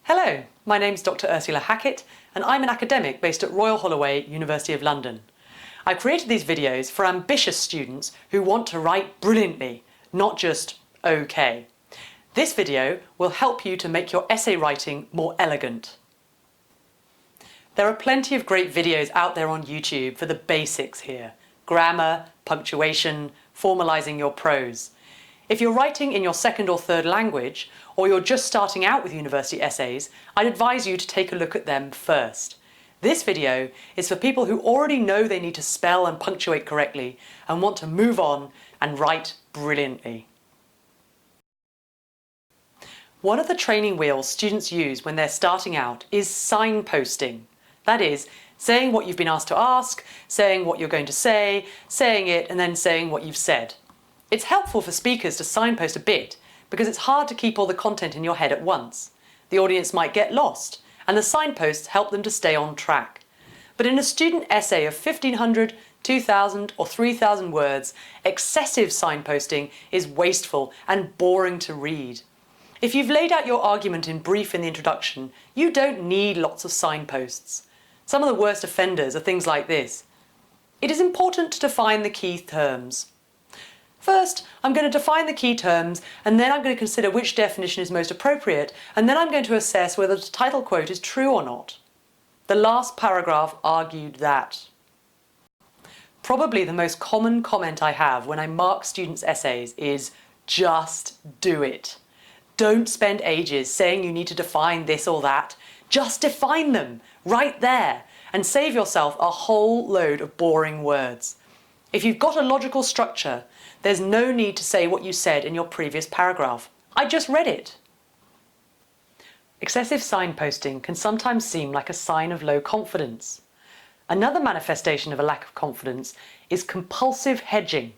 Hello, my name's Dr Ursula Hackett and I'm an academic based at Royal Holloway, University of London. I've created these videos for ambitious students who want to write brilliantly, not just okay. This video will help you to make your essay writing more elegant. There are plenty of great videos out there on YouTube for the basics here. Grammar, punctuation, formalising your prose. If you're writing in your second or third language, or you're just starting out with university essays, I'd advise you to take a look at them first. This video is for people who already know they need to spell and punctuate correctly and want to move on and write brilliantly. One of the training wheels students use when they're starting out is signposting. That is, saying what you've been asked to ask, saying what you're going to say, saying it, and then saying what you've said. It's helpful for speakers to signpost a bit because it's hard to keep all the content in your head at once. The audience might get lost, and the signposts help them to stay on track. But in a student essay of 1,500, 2,000 or 3,000 words, excessive signposting is wasteful and boring to read. If you've laid out your argument in brief in the introduction, you don't need lots of signposts. Some of the worst offenders are things like this. It is important to define the key terms. First, I'm going to define the key terms, and then I'm going to consider which definition is most appropriate, and then I'm going to assess whether the title quote is true or not. The last paragraph argued that. Probably the most common comment I have when I mark students' essays is, just do it. Don't spend ages saying you need to define this or that. Just define them, right there, and save yourself a whole load of boring words. If you've got a logical structure, there's no need to say what you said in your previous paragraph. I just read it. Excessive signposting can sometimes seem like a sign of low confidence. Another manifestation of a lack of confidence is compulsive hedging.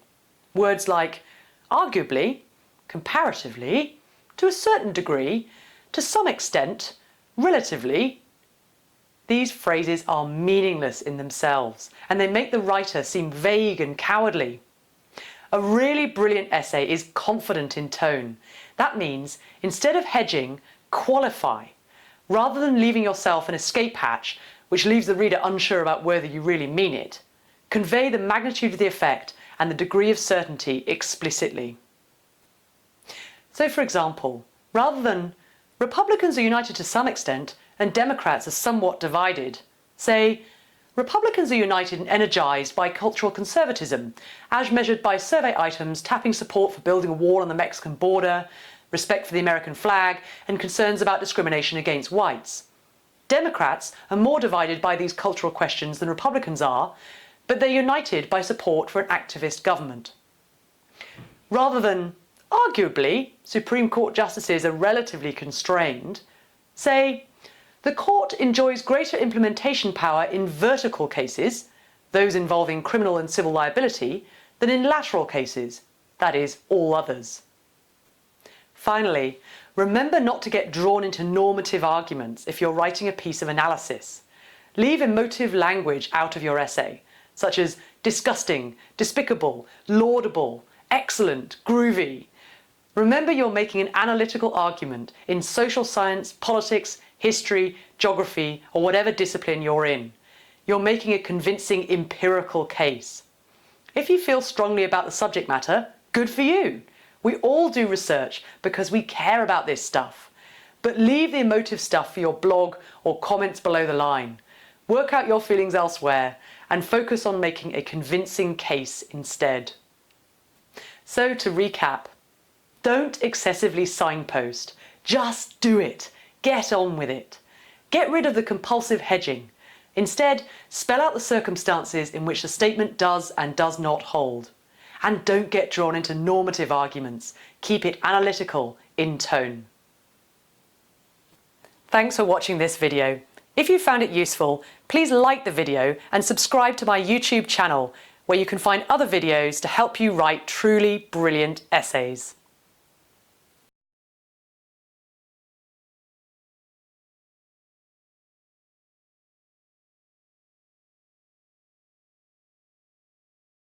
Words like arguably, comparatively, to a certain degree, to some extent, relatively. These phrases are meaningless in themselves, and they make the writer seem vague and cowardly. A really brilliant essay is confident in tone. That means, instead of hedging, qualify. Rather than leaving yourself an escape hatch, which leaves the reader unsure about whether you really mean it, convey the magnitude of the effect and the degree of certainty explicitly. So, for example, rather than Republicans are united to some extent and Democrats are somewhat divided, say, Republicans are united and energised by cultural conservatism, as measured by survey items tapping support for building a wall on the Mexican border, respect for the American flag, and concerns about discrimination against whites. Democrats are more divided by these cultural questions than Republicans are, but they're united by support for an activist government. Rather than, arguably, Supreme Court justices are relatively constrained, say, the court enjoys greater implementation power in vertical cases, those involving criminal and civil liability, than in lateral cases, that is, all others. Finally, remember not to get drawn into normative arguments if you're writing a piece of analysis. Leave emotive language out of your essay, such as disgusting, despicable, laudable, excellent, groovy. Remember you're making an analytical argument in social science, politics, history, geography, or whatever discipline you're in. You're making a convincing empirical case. If you feel strongly about the subject matter, good for you. We all do research because we care about this stuff. But leave the emotive stuff for your blog or comments below the line. Work out your feelings elsewhere and focus on making a convincing case instead. So to recap, don't excessively signpost. Just do it. Get on with it. Get rid of the compulsive hedging. Instead, spell out the circumstances in which the statement does and does not hold. And don't get drawn into normative arguments. Keep it analytical in tone. Thanks for watching this video. If you found it useful, please like the video and subscribe to my YouTube channel, where you can find other videos to help you write truly brilliant essays.